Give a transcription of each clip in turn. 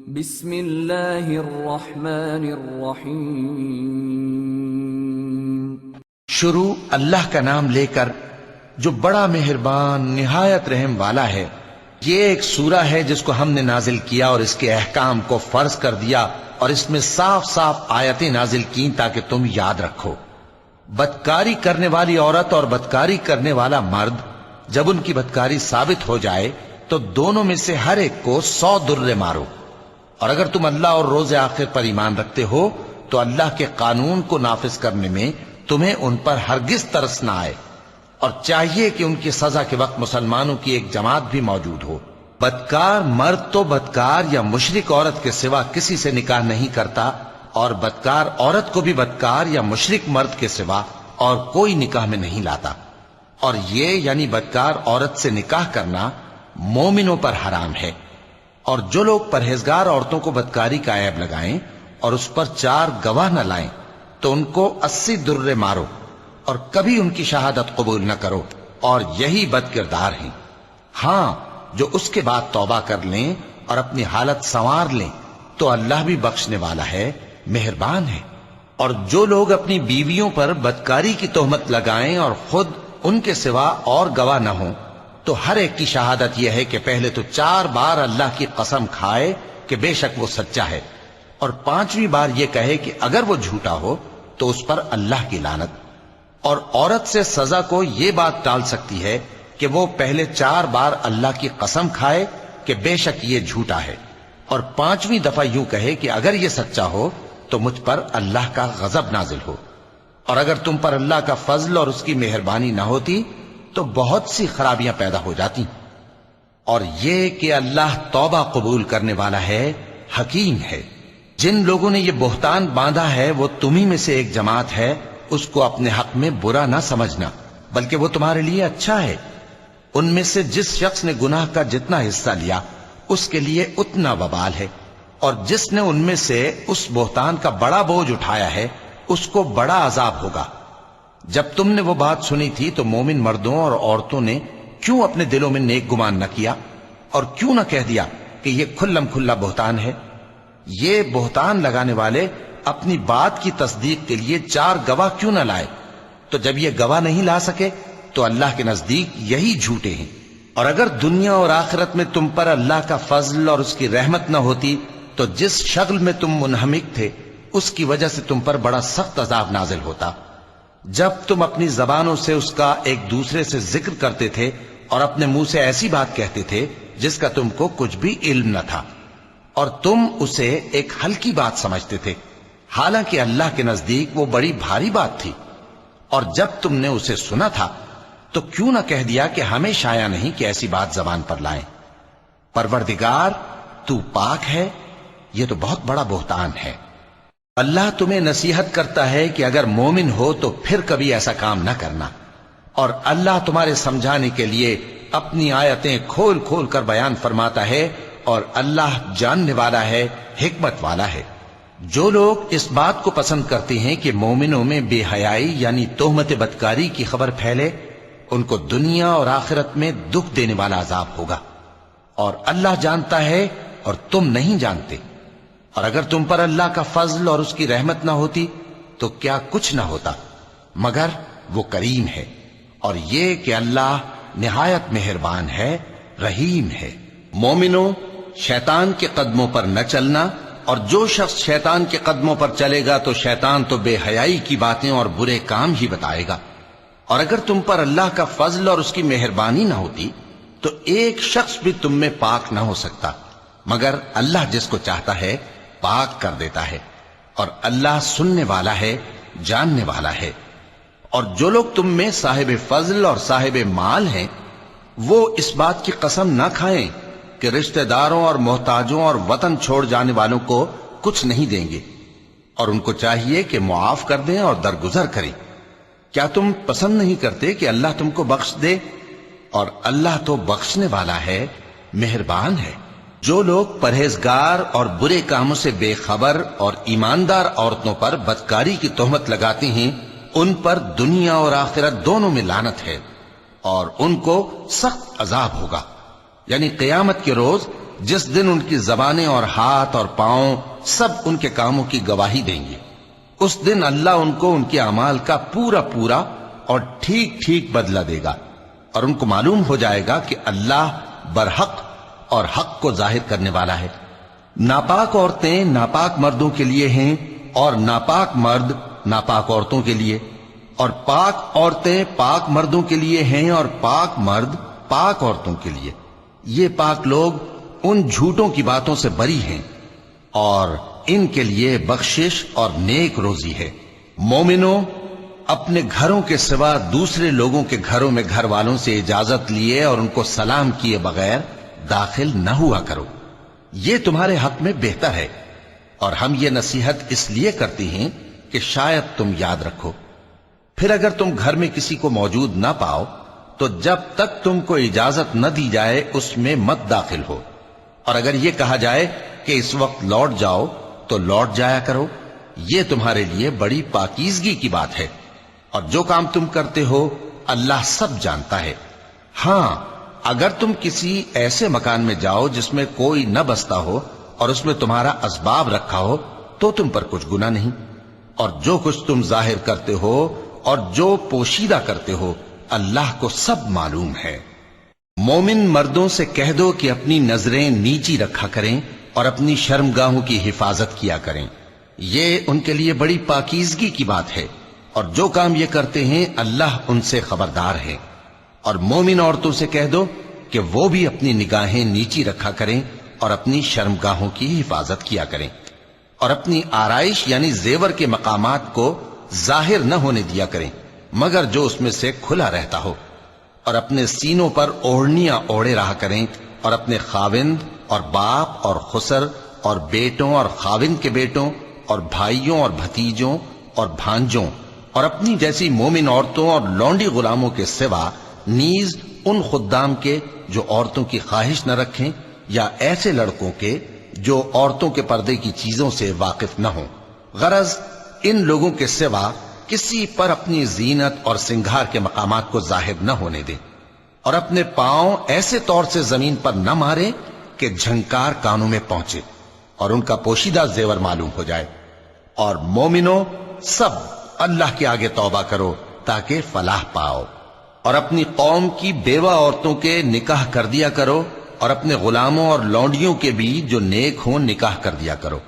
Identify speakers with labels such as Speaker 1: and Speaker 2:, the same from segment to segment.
Speaker 1: بسم اللہ الرحمن الرحیم۔
Speaker 2: شروع اللہ کا نام لے کر جو بڑا مہربان نہایت رحم والا ہے۔ یہ ایک سورہ ہے جس کو ہم نے نازل کیا اور اس کے احکام کو فرض کر دیا اور اس میں صاف صاف آیتیں نازل کی تاکہ تم یاد رکھو۔ بدکاری کرنے والی عورت اور بدکاری کرنے والا مرد جب ان کی بدکاری ثابت ہو جائے تو دونوں میں سے ہر ایک کو 100 درے مارو، اور اگر تم اللہ اور روز آخر پر ایمان رکھتے ہو تو اللہ کے قانون کو نافذ کرنے میں تمہیں ان پر ہرگز ترس نہ آئے، اور چاہیے کہ ان کی سزا کے وقت مسلمانوں کی ایک جماعت بھی موجود ہو۔ بدکار مرد تو بدکار یا مشرک عورت کے سوا کسی سے نکاح نہیں کرتا، اور بدکار عورت کو بھی بدکار یا مشرک مرد کے سوا اور کوئی نکاح میں نہیں لاتا، اور یہ یعنی بدکار عورت سے نکاح کرنا مومنوں پر حرام ہے۔ اور جو لوگ پرہیزگار عورتوں کو بدکاری کا عیب لگائیں اور اس پر 4 گواہ نہ لائیں تو ان کو 80 درے مارو، اور کبھی ان کی شہادت قبول نہ کرو، اور یہی بد کردار ہیں۔ ہاں، جو اس کے بعد توبہ کر لیں اور اپنی حالت سنوار لیں تو اللہ بھی بخشنے والا ہے، مہربان ہے۔ اور جو لوگ اپنی بیویوں پر بدکاری کی تہمت لگائیں اور خود ان کے سوا اور گواہ نہ ہوں تو ہر ایک کی شہادت یہ ہے کہ پہلے تو 4 بار اللہ کی قسم کھائے کہ بے شک وہ سچا ہے، اور 5ویں بار یہ کہے کہ اگر وہ جھوٹا ہو تو اس پر اللہ کی لعنت۔ اور عورت سے سزا کو یہ بات ٹال سکتی ہے کہ وہ پہلے 4 بار اللہ کی قسم کھائے کہ بے شک یہ جھوٹا ہے، اور 5ویں دفعہ یوں کہے کہ اگر یہ سچا ہو تو مجھ پر اللہ کا غضب نازل ہو۔ اور اگر تم پر اللہ کا فضل اور اس کی مہربانی نہ ہوتی تو بہت سی خرابیاں پیدا ہو جاتی۔ اور یہ کہ اللہ توبہ قبول کرنے والا ہے، حکیم ہے۔ جن لوگوں نے یہ بہتان باندھا ہے وہ تمہیں میں سے ایک جماعت ہے، اس کو اپنے حق میں برا نہ سمجھنا، بلکہ وہ تمہارے لیے اچھا ہے۔ ان میں سے جس شخص نے گناہ کا جتنا حصہ لیا اس کے لیے اتنا وبال ہے، اور جس نے ان میں سے اس بہتان کا بڑا بوجھ اٹھایا ہے اس کو بڑا عذاب ہوگا۔ جب تم نے وہ بات سنی تھی تو مومن مردوں اور عورتوں نے کیوں اپنے دلوں میں نیک گمان نہ کیا، اور کیوں نہ کہہ دیا کہ یہ کھلم کھلا بہتان ہے؟ یہ بہتان لگانے والے اپنی بات کی تصدیق کے لیے 4 گواہ کیوں نہ لائے؟ تو جب یہ گواہ نہیں لا سکے تو اللہ کے نزدیک یہی جھوٹے ہیں۔ اور اگر دنیا اور آخرت میں تم پر اللہ کا فضل اور اس کی رحمت نہ ہوتی تو جس شغل میں تم منہمک تھے اس کی وجہ سے تم پر بڑا سخت عذاب نازل ہوتا، جب تم اپنی زبانوں سے اس کا ایک دوسرے سے ذکر کرتے تھے اور اپنے منہ سے ایسی بات کہتے تھے جس کا تم کو کچھ بھی علم نہ تھا، اور تم اسے ایک ہلکی بات سمجھتے تھے، حالانکہ اللہ کے نزدیک وہ بڑی بھاری بات تھی۔ اور جب تم نے اسے سنا تھا تو کیوں نہ کہہ دیا کہ ہمیں شایع نہیں کہ ایسی بات زبان پر لائیں؟ پروردگار تو پاک ہے، یہ تو بہت بڑا بہتان ہے۔ اللہ تمہیں نصیحت کرتا ہے کہ اگر مومن ہو تو پھر کبھی ایسا کام نہ کرنا، اور اللہ تمہارے سمجھانے کے لیے اپنی آیتیں کھول کھول کر بیان فرماتا ہے، اور اللہ جاننے والا ہے، حکمت والا ہے۔ جو لوگ اس بات کو پسند کرتے ہیں کہ مومنوں میں بے حیائی یعنی تہمت بدکاری کی خبر پھیلے، ان کو دنیا اور آخرت میں دکھ دینے والا عذاب ہوگا، اور اللہ جانتا ہے اور تم نہیں جانتے۔ اور اگر تم پر اللہ کا فضل اور اس کی رحمت نہ ہوتی تو کیا کچھ نہ ہوتا، مگر وہ کریم ہے، اور یہ کہ اللہ نہایت مہربان ہے، رحیم ہے۔ مومنوں، شیطان کے قدموں پر نہ چلنا، اور جو شخص شیطان کے قدموں پر چلے گا تو شیطان تو بے حیائی کی باتیں اور برے کام ہی بتائے گا۔ اور اگر تم پر اللہ کا فضل اور اس کی مہربانی نہ ہوتی تو ایک شخص بھی تم میں پاک نہ ہو سکتا، مگر اللہ جس کو چاہتا ہے پاک کر دیتا ہے، اور اللہ سننے والا ہے، جاننے والا ہے۔ اور جو لوگ تم میں صاحب فضل اور صاحب مال ہیں وہ اس بات کی قسم نہ کھائیں کہ رشتہ داروں اور محتاجوں اور وطن چھوڑ جانے والوں کو کچھ نہیں دیں گے، اور ان کو چاہیے کہ معاف کر دیں اور درگزر کریں۔ کیا تم پسند نہیں کرتے کہ اللہ تم کو بخش دے؟ اور اللہ تو بخشنے والا ہے، مہربان ہے۔ جو لوگ پرہیزگار اور برے کاموں سے بے خبر اور ایماندار عورتوں پر بدکاری کی تہمت لگاتے ہیں ان پر دنیا اور آخرت دونوں میں لعنت ہے، اور ان کو سخت عذاب ہوگا۔ یعنی قیامت کے روز جس دن ان کی زبانیں اور ہاتھ اور پاؤں سب ان کے کاموں کی گواہی دیں گے۔ اس دن اللہ ان کو ان کے اعمال کا پورا پورا اور ٹھیک ٹھیک بدلہ دے گا، اور ان کو معلوم ہو جائے گا کہ اللہ برحق اور حق کو ظاہر کرنے والا ہے۔ ناپاک عورتیں ناپاک مردوں کے لیے ہیں، اور ناپاک مرد ناپاک عورتوں کے لیے، اور پاک عورتیں پاک مردوں کے لیے ہیں، اور پاک مرد پاک عورتوں کے لیے۔ یہ پاک لوگ ان جھوٹوں کی باتوں سے بری ہیں، اور ان کے لیے بخشش اور نیک روزی ہے۔ مومنوں، اپنے گھروں کے سوا دوسرے لوگوں کے گھروں میں گھر والوں سے اجازت لیے اور ان کو سلام کیے بغیر داخل نہ ہوا کرو، یہ تمہارے حق میں بہتر ہے، اور ہم یہ نصیحت اس لیے کرتے ہیں کہ شاید تم یاد رکھو۔ پھر اگر تم گھر میں کسی کو موجود نہ پاؤ تو جب تک تم کو اجازت نہ دی جائے اس میں مت داخل ہو، اور اگر یہ کہا جائے کہ اس وقت لوٹ جاؤ تو لوٹ جایا کرو، یہ تمہارے لیے بڑی پاکیزگی کی بات ہے، اور جو کام تم کرتے ہو اللہ سب جانتا ہے۔ ہاں، اگر تم کسی ایسے مکان میں جاؤ جس میں کوئی نہ بستا ہو اور اس میں تمہارا اسباب رکھا ہو تو تم پر کچھ گناہ نہیں، اور جو کچھ تم ظاہر کرتے ہو اور جو پوشیدہ کرتے ہو اللہ کو سب معلوم ہے۔ مومن مردوں سے کہہ دو کہ اپنی نظریں نیچی رکھا کریں اور اپنی شرمگاہوں کی حفاظت کیا کریں، یہ ان کے لیے بڑی پاکیزگی کی بات ہے، اور جو کام یہ کرتے ہیں اللہ ان سے خبردار ہے۔ اور مومن عورتوں سے کہہ دو کہ وہ بھی اپنی نگاہیں نیچی رکھا کریں اور اپنی شرمگاہوں کی حفاظت کیا کریں، اور اپنی آرائش یعنی زیور کے مقامات کو ظاہر نہ ہونے دیا کریں مگر جو اس میں سے کھلا رہتا ہو، اور اپنے سینوں پر اوڑھنیاں اوڑھے رہا کریں، اور اپنے خاوند اور باپ اور خسر اور بیٹوں اور خاوند کے بیٹوں اور بھائیوں اور بھتیجوں اور بھانجوں اور اپنی جیسی مومن عورتوں اور لونڈی غلاموں کے سوا نیز ان خدام کے جو عورتوں کی خواہش نہ رکھیں، یا ایسے لڑکوں کے جو عورتوں کے پردے کی چیزوں سے واقف نہ ہوں۔ غرض ان لوگوں کے سوا کسی پر اپنی زینت اور سنگھار کے مقامات کو ظاہر نہ ہونے دیں، اور اپنے پاؤں ایسے طور سے زمین پر نہ مارے کہ جھنکار کانوں میں پہنچے اور ان کا پوشیدہ زیور معلوم ہو جائے۔ اور مومنوں، سب اللہ کے آگے توبہ کرو تاکہ فلاح پاؤ، اور اپنی قوم کی بیوہ عورتوں کے نکاح کر دیا کرو، اور اپنے غلاموں اور لونڈیوں کے بھی جو نیک ہوں نکاح کر دیا کرو۔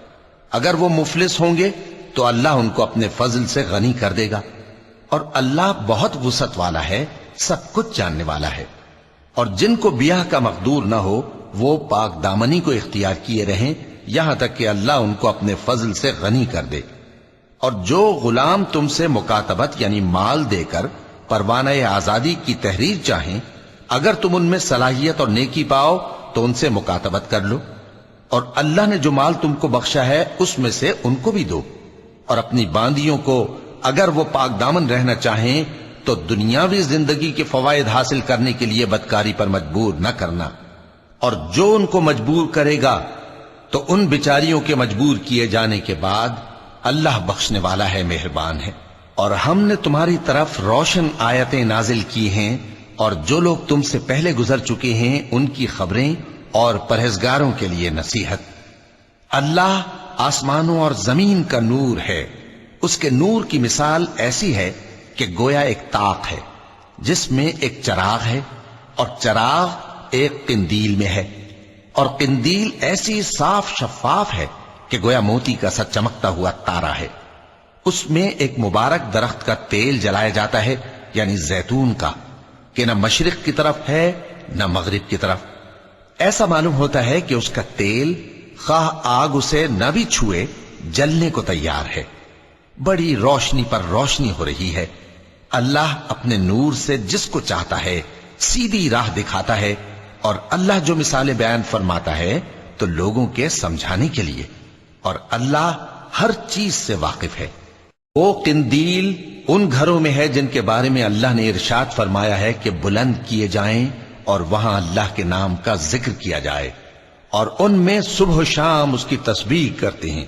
Speaker 2: اگر وہ مفلس ہوں گے تو اللہ ان کو اپنے فضل سے غنی کر دے گا، اور اللہ بہت وسعت والا ہے، سب کچھ جاننے والا ہے۔ اور جن کو بیاہ کا مقدور نہ ہو وہ پاک دامنی کو اختیار کیے رہیں یہاں تک کہ اللہ ان کو اپنے فضل سے غنی کر دے۔ اور جو غلام تم سے مکاتبت یعنی مال دے کر پروانہ آزادی کی تحریر چاہیں، اگر تم ان میں صلاحیت اور نیکی پاؤ تو ان سے مکاتبت کر لو، اور اللہ نے جو مال تم کو بخشا ہے اس میں سے ان کو بھی دو۔ اور اپنی باندیوں کو اگر وہ پاک دامن رہنا چاہیں تو دنیاوی زندگی کے فوائد حاصل کرنے کے لیے بدکاری پر مجبور نہ کرنا، اور جو ان کو مجبور کرے گا تو ان بیچاریوں کے مجبور کیے جانے کے بعد اللہ بخشنے والا ہے، مہربان ہے۔ اور ہم نے تمہاری طرف روشن آیتیں نازل کی ہیں، اور جو لوگ تم سے پہلے گزر چکے ہیں ان کی خبریں اور پرہیزگاروں کے لیے نصیحت۔ اللہ آسمانوں اور زمین کا نور ہے، اس کے نور کی مثال ایسی ہے کہ گویا ایک طاق ہے جس میں ایک چراغ ہے، اور چراغ ایک قندیل میں ہے، اور قندیل ایسی صاف شفاف ہے کہ گویا موتی کا سا چمکتا ہوا تارا ہے۔ اس میں ایک مبارک درخت کا تیل جلایا جاتا ہے یعنی زیتون کا، کہ نہ مشرق کی طرف ہے نہ مغرب کی طرف۔ ایسا معلوم ہوتا ہے کہ اس کا تیل خواہ آگ اسے نہ بھی چھوئے جلنے کو تیار ہے۔ بڑی روشنی پر روشنی ہو رہی ہے۔ اللہ اپنے نور سے جس کو چاہتا ہے سیدھی راہ دکھاتا ہے، اور اللہ جو مثالیں بیان فرماتا ہے تو لوگوں کے سمجھانے کے لیے، اور اللہ ہر چیز سے واقف ہے۔ وہ قندیل ان گھروں میں ہے جن کے بارے میں اللہ نے ارشاد فرمایا ہے کہ بلند کیے جائیں اور وہاں اللہ کے نام کا ذکر کیا جائے، اور ان میں صبح و شام اس کی تسبیح کرتے ہیں۔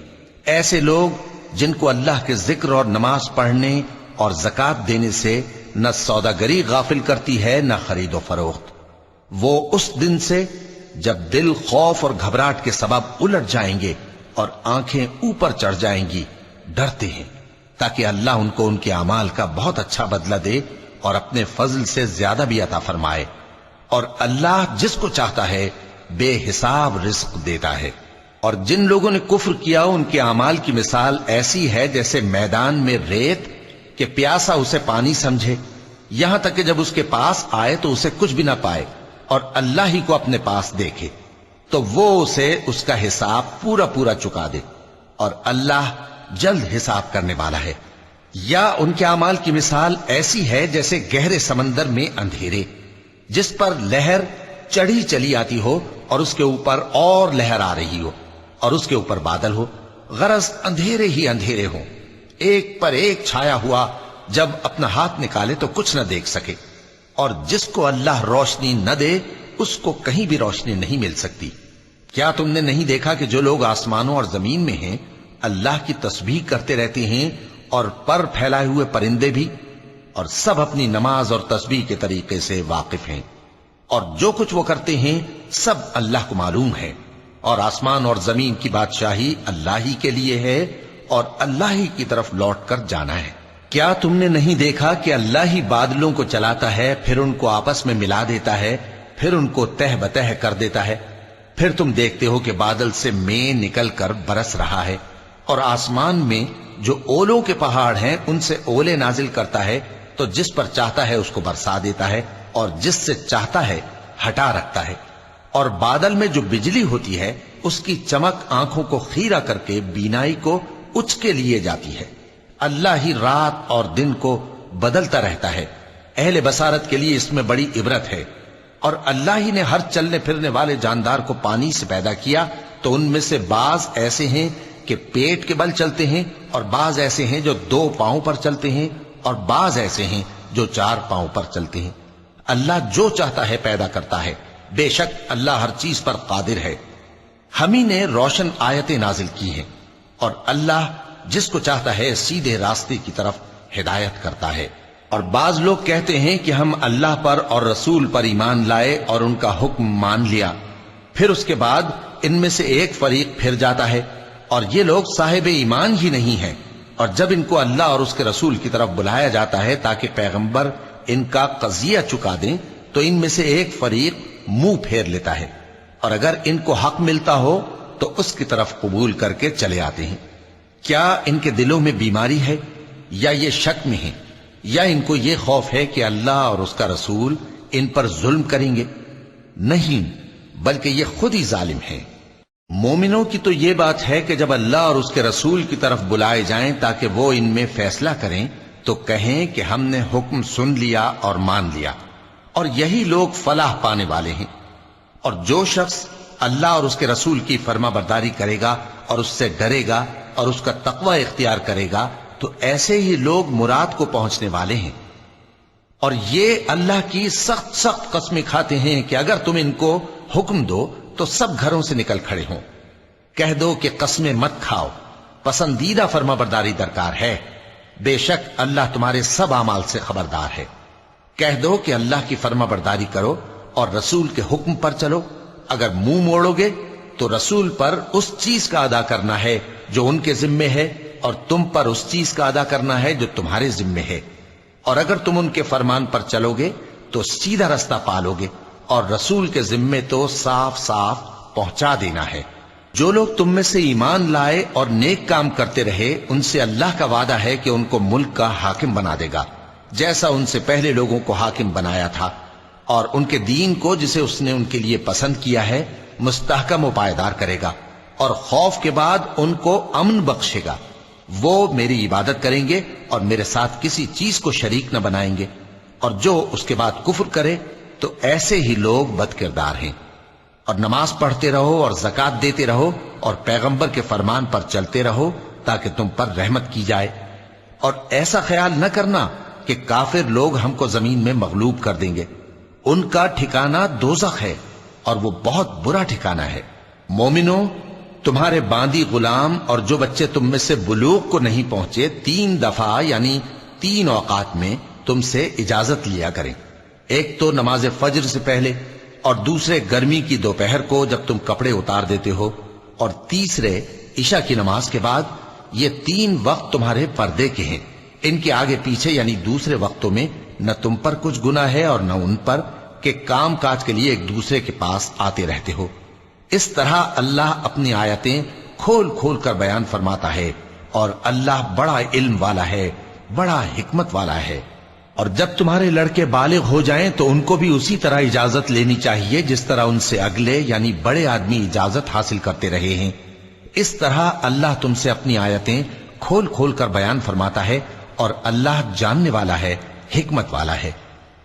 Speaker 2: ایسے لوگ جن کو اللہ کے ذکر اور نماز پڑھنے اور زکوٰۃ دینے سے نہ سوداگری غافل کرتی ہے نہ خرید و فروخت، وہ اس دن سے جب دل خوف اور گھبراہٹ کے سبب الٹ جائیں گے اور آنکھیں اوپر چڑھ جائیں گی، ڈرتے ہیں تاکہ اللہ ان کو ان کے اعمال کا بہت اچھا بدلہ دے اور اپنے فضل سے زیادہ بھی عطا فرمائے، اور اللہ جس کو چاہتا ہے بے حساب رزق دیتا ہے۔ اور جن لوگوں نے کفر کیا ان کے اعمال کی مثال ایسی ہے جیسے میدان میں ریت کہ پیاسا اسے پانی سمجھے، یہاں تک کہ جب اس کے پاس آئے تو اسے کچھ بھی نہ پائے اور اللہ ہی کو اپنے پاس دیکھے تو وہ اسے اس کا حساب پورا پورا چکا دے، اور اللہ جلد حساب کرنے والا ہے۔ یا ان کے اعمال کی مثال ایسی ہے جیسے گہرے سمندر میں اندھیرے جس پر لہر چڑھی چلی آتی ہو اور اس کے اوپر اور لہر آ رہی ہو اور اس کے اوپر بادل ہو، غرض اندھیرے ہی اندھیرے ہوں، ایک پر ایک چھایا ہوا، جب اپنا ہاتھ نکالے تو کچھ نہ دیکھ سکے، اور جس کو اللہ روشنی نہ دے اس کو کہیں بھی روشنی نہیں مل سکتی۔ کیا تم نے نہیں دیکھا کہ جو لوگ آسمانوں اور زمین میں ہیں اللہ کی تسبیح کرتے رہتے ہیں، اور پر پھیلائے ہوئے پرندے بھی، اور سب اپنی نماز اور تسبیح کے طریقے سے واقف ہیں، اور جو کچھ وہ کرتے ہیں سب اللہ کو معلوم ہے، اور آسمان اور زمین کی بادشاہی اللہ ہی کے لیے ہے اور اللہ ہی کی طرف لوٹ کر جانا ہے۔ کیا تم نے نہیں دیکھا کہ اللہ ہی بادلوں کو چلاتا ہے، پھر ان کو آپس میں ملا دیتا ہے، پھر ان کو تہ بتہ کر دیتا ہے، پھر تم دیکھتے ہو کہ بادل سے مے نکل کر برس رہا ہے، اور آسمان میں جو اولوں کے پہاڑ ہیں ان سے اولے نازل کرتا ہے، تو جس پر چاہتا ہے اس کو برسا دیتا ہے اور جس سے چاہتا ہے ہٹا رکھتا ہے، اور بادل میں جو بجلی ہوتی ہے اس کی چمک آنکھوں کو خیرہ کر کے بینائی کو اچ کے لیے جاتی ہے۔ اللہ ہی رات اور دن کو بدلتا رہتا ہے، اہل بصارت کے لیے اس میں بڑی عبرت ہے۔ اور اللہ ہی نے ہر چلنے پھرنے والے جاندار کو پانی سے پیدا کیا، تو ان میں سے بعض ایسے ہیں کہ پیٹ کے بل چلتے ہیں، اور بعض ایسے ہیں جو 2 پاؤں پر چلتے ہیں، اور بعض ایسے ہیں جو 4 پاؤں پر چلتے ہیں۔ اللہ جو چاہتا ہے پیدا کرتا ہے، بے شک اللہ ہر چیز پر قادر ہے۔ ہم ہی نے روشن آیتیں نازل کی ہیں، اور اللہ جس کو چاہتا ہے سیدھے راستے کی طرف ہدایت کرتا ہے۔ اور بعض لوگ کہتے ہیں کہ ہم اللہ پر اور رسول پر ایمان لائے اور ان کا حکم مان لیا، پھر اس کے بعد ان میں سے ایک فریق پھر جاتا ہے، اور یہ لوگ صاحب ایمان ہی نہیں ہیں، اور جب ان کو اللہ اور اس کے رسول کی طرف بلایا جاتا ہے تاکہ پیغمبر ان کا قضیہ چکا دیں، تو ان میں سے ایک فریق منہ پھیر لیتا ہے، اور اگر ان کو حق ملتا ہو تو اس کی طرف قبول کر کے چلے آتے ہیں۔ کیا ان کے دلوں میں بیماری ہے، یا یہ شک میں ہیں، یا ان کو یہ خوف ہے کہ اللہ اور اس کا رسول ان پر ظلم کریں گے؟ نہیں، بلکہ یہ خود ہی ظالم ہیں۔ مومنوں کی تو یہ بات ہے کہ جب اللہ اور اس کے رسول کی طرف بلائے جائیں تاکہ وہ ان میں فیصلہ کریں تو کہیں کہ ہم نے حکم سن لیا اور مان لیا، اور یہی لوگ فلاح پانے والے ہیں۔ اور جو شخص اللہ اور اس کے رسول کی فرما برداری کرے گا اور اس سے ڈرے گا اور اس کا تقوی اختیار کرے گا تو ایسے ہی لوگ مراد کو پہنچنے والے ہیں۔ اور یہ اللہ کی سخت سخت قسمیں کھاتے ہیں کہ اگر تم ان کو حکم دو تو سب گھروں سے نکل کھڑے ہوں۔ کہہ دو کہ قسمیں مت کھاؤ، پسندیدہ فرما برداری درکار ہے، بے شک اللہ تمہارے سب اعمال سے خبردار ہے۔ کہہ دو کہ اللہ کی فرما برداری کرو اور رسول کے حکم پر چلو، اگر منہ موڑو گے تو رسول پر اس چیز کا ادا کرنا ہے جو ان کے ذمے ہے، اور تم پر اس چیز کا ادا کرنا ہے جو تمہارے ذمے ہے، اور اگر تم ان کے فرمان پر چلو گے تو سیدھا رستہ پالو گے، اور رسول کے ذمے تو صاف صاف پہنچا دینا ہے۔ جو لوگ تم میں سے ایمان لائے اور نیک کام کرتے رہے ان سے اللہ کا وعدہ ہے کہ ان کو ملک کا حاکم بنا دے گا، جیسا ان سے پہلے لوگوں کو حاکم بنایا تھا، اور ان کے دین کو جسے اس نے ان کے لیے پسند کیا ہے مستحکم و پائیدار کرے گا، اور خوف کے بعد ان کو امن بخشے گا۔ وہ میری عبادت کریں گے اور میرے ساتھ کسی چیز کو شریک نہ بنائیں گے، اور جو اس کے بعد کفر کرے تو ایسے ہی لوگ بد کردار ہیں۔ اور نماز پڑھتے رہو اور زکوٰۃ دیتے رہو اور پیغمبر کے فرمان پر چلتے رہو تاکہ تم پر رحمت کی جائے، اور ایسا خیال نہ کرنا کہ کافر لوگ ہم کو زمین میں مغلوب کر دیں گے، ان کا ٹھکانہ دوزخ ہے اور وہ بہت برا ٹھکانہ ہے۔ مومنوں، تمہارے باندی غلام اور جو بچے تم میں سے بلوغ کو نہیں پہنچے 3 دفعہ یعنی 3 اوقات میں تم سے اجازت لیا کریں، ایک تو نماز فجر سے پہلے، اور دوسرے گرمی کی دوپہر کو جب تم کپڑے اتار دیتے ہو، اور تیسرے عشاء کی نماز کے بعد۔ یہ 3 وقت تمہارے پردے کے ہیں، ان کے آگے پیچھے یعنی دوسرے وقتوں میں نہ تم پر کچھ گناہ ہے اور نہ ان پر، کہ کام کاج کے لیے ایک دوسرے کے پاس آتے رہتے ہو۔ اس طرح اللہ اپنی آیتیں کھول کھول کر بیان فرماتا ہے، اور اللہ بڑا علم والا ہے، بڑا حکمت والا ہے۔ اور جب تمہارے لڑکے بالغ ہو جائیں تو ان کو بھی اسی طرح اجازت لینی چاہیے جس طرح ان سے اگلے یعنی بڑے آدمی اجازت حاصل کرتے رہے ہیں۔ اس طرح اللہ تم سے اپنی آیتیں کھول کھول کر بیان فرماتا ہے، اور اللہ جاننے والا ہے، حکمت والا ہے۔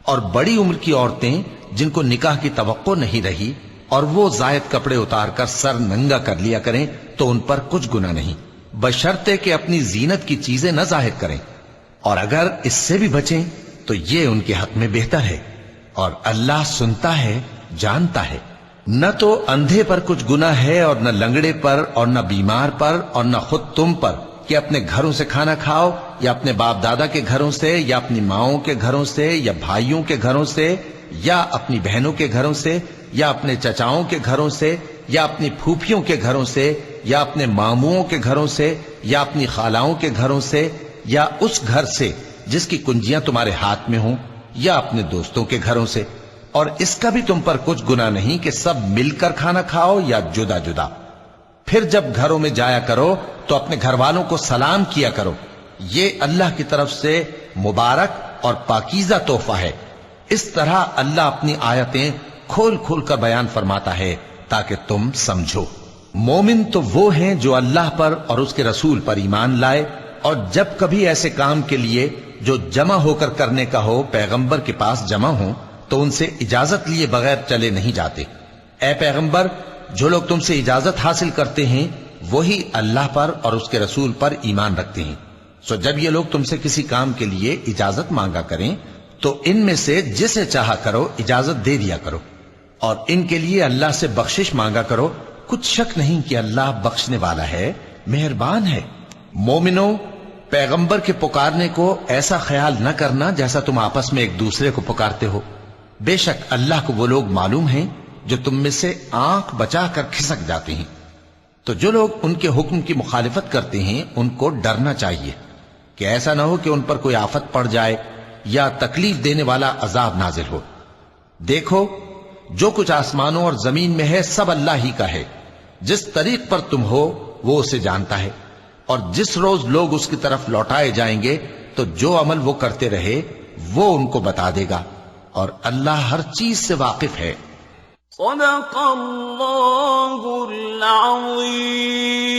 Speaker 2: اور بڑی عمر کی عورتیں جن کو نکاح کی توقع نہیں رہی اور وہ زائد کپڑے اتار کر سر ننگا کر لیا کریں تو ان پر کچھ گناہ نہیں، بشرطے کہ اپنی زینت کی چیزیں نہ ظاہر کریں، اور اگر اس سے بھی بچیں تو یہ ان کے حق میں بہتر ہے، اور اللہ سنتا ہے، جانتا ہے۔ نہ تو اندھے پر کچھ گناہ ہے اور نہ لنگڑے پر اور نہ بیمار پر اور نہ خود تم پر کہ اپنے گھروں سے کھانا کھاؤ، یا اپنے باپ دادا کے گھروں سے، یا اپنی ماؤں کے گھروں سے، یا بھائیوں کے گھروں سے، یا اپنی بہنوں کے گھروں سے، یا اپنے چچاؤں کے گھروں سے، یا اپنی پھوپھیوں کے گھروں سے، یا اپنے ماموؤں کے گھروں سے، یا اپنی خالاؤں کے گھروں سے، یا اس گھر سے جس کی کنجیاں تمہارے ہاتھ میں ہوں، یا اپنے دوستوں کے گھروں سے۔ اور اس کا بھی تم پر کچھ گناہ نہیں کہ سب مل کر کھانا کھاؤ یا جدا جدا۔ پھر جب گھروں میں جایا کرو تو اپنے گھر والوں کو سلام کیا کرو، یہ اللہ کی طرف سے مبارک اور پاکیزہ تحفہ ہے۔ اس طرح اللہ اپنی آیتیں کھول کھول کر بیان فرماتا ہے تاکہ تم سمجھو۔ مومن تو وہ ہیں جو اللہ پر اور اس کے رسول پر ایمان لائے، اور جب کبھی ایسے کام کے لیے جو جمع ہو کر کرنے کا ہو پیغمبر کے پاس جمع ہوں تو ان سے اجازت لیے بغیر چلے نہیں جاتے۔ اے پیغمبر، جو لوگ تم سے اجازت حاصل کرتے ہیں وہی اللہ پر اور اس کے رسول پر ایمان رکھتے ہیں۔ سو جب یہ لوگ تم سے کسی کام کے لیے اجازت مانگا کریں تو ان میں سے جسے چاہا کرو اجازت دے دیا کرو، اور ان کے لیے اللہ سے بخشش مانگا کرو، کچھ شک نہیں کہ اللہ بخشنے والا ہے، مہربان ہے۔ مومنو، پیغمبر کے پکارنے کو ایسا خیال نہ کرنا جیسا تم آپس میں ایک دوسرے کو پکارتے ہو۔ بے شک اللہ کو وہ لوگ معلوم ہیں جو تم میں سے آنکھ بچا کر کھسک جاتے ہیں۔ تو جو لوگ ان کے حکم کی مخالفت کرتے ہیں ان کو ڈرنا چاہیے کہ ایسا نہ ہو کہ ان پر کوئی آفت پڑ جائے یا تکلیف دینے والا عذاب نازل ہو۔ دیکھو، جو کچھ آسمانوں اور زمین میں ہے سب اللہ ہی کا ہے۔ جس طریق پر تم ہو وہ اسے جانتا ہے، اور جس روز لوگ اس کی طرف لوٹائے جائیں گے تو جو عمل وہ کرتے رہے وہ ان کو بتا دے گا، اور اللہ ہر چیز سے واقف ہے۔
Speaker 3: صدق اللہ العظیم۔